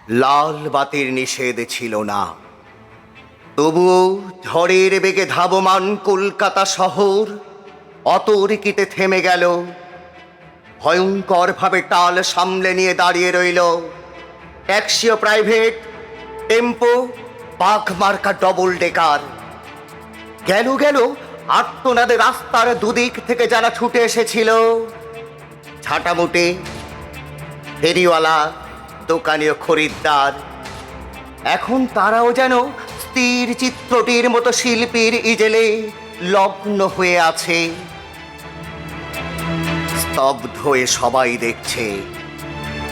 লাল বাতির নিষেধ ছিল না, তবুও ঝড়ের বেগে ধাবমান কলকাতা শহর অতর্কিতে থেমে গেল। ভয়ঙ্কর ভাবে টাল সামলে নিয়ে দাঁড়িয়ে রইল ট্যাক্সি ও প্রাইভেট, টেম্পো, বাঘ মার্কা ডবল ডেকার। গেল গেল আর্তনাদে রাস্তার দুদিক থেকে যারা ছুটে এসেছিল, ঝাঁটামুটে, ফেরিওয়ালা, দোকানি ও খরিদ্দার। এখন তারাও যেন স্থির চিত্রটির মতো শিল্পীর ইজেলে লগ্ন হয়ে আছে। স্তব্ধ হয়ে সবাই দেখছে,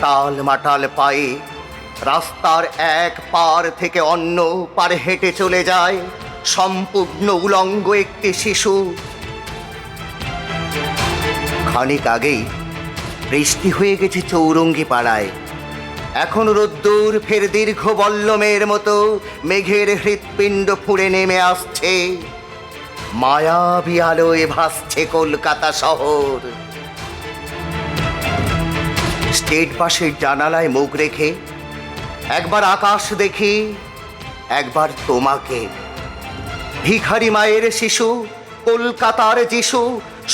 টাল মাটাল পায়ে রাস্তার এক পার থেকে অন্য পারে হেঁটে চলে যায় সম্পূর্ণ উলঙ্গ একটি শিশু। খানিক আগেই বৃষ্টি হয়ে গেছে চৌরঙ্গি পাড়ায়, এখন রোদ্দুর ফের দীর্ঘ বল্লমের মতো মেঘের হৃৎপিণ্ড ফুঁড়ে নেমে আসছে। মায়াবী আলোয় ভাসছে কলকাতা শহর। স্টেট বাসের জানালায় মুখ রেখে একবার আকাশ দেখি, একবার তোমাকে। ভিখারি মায়ের শিশু, কলকাতার যিশু,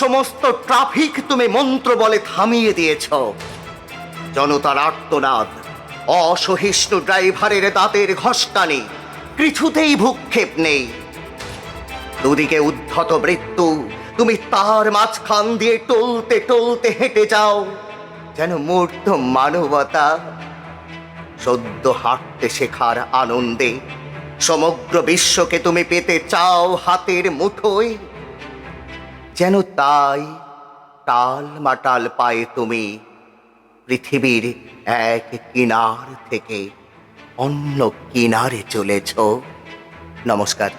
সমস্ত ট্রাফিক তুমি মন্ত্র বলে থামিয়ে দিয়েছ। জনতার আর্তনাদ, অসহিষ্ণু ড্রাইভারের দাঁতের ঘষ্টানি, কিছুতেই ভূক্ষেপ নেই। দুদিকে উদ্ধত মৃত্যু, তুমি তার মাঝখান দিয়ে টলতে টলতে হেঁটে যাও যেন মূর্ত মানবতা। সদ্য হাঁটতে শেখার আনন্দে সমগ্র বিশ্বকে তুমি পেতে চাও হাতের মুঠোয়, যেন তাই টাল মাটাল পায়ে তুমি পৃথিবীর এক কিনার থেকে অন্য কিনারে চলেছ। নমস্কার।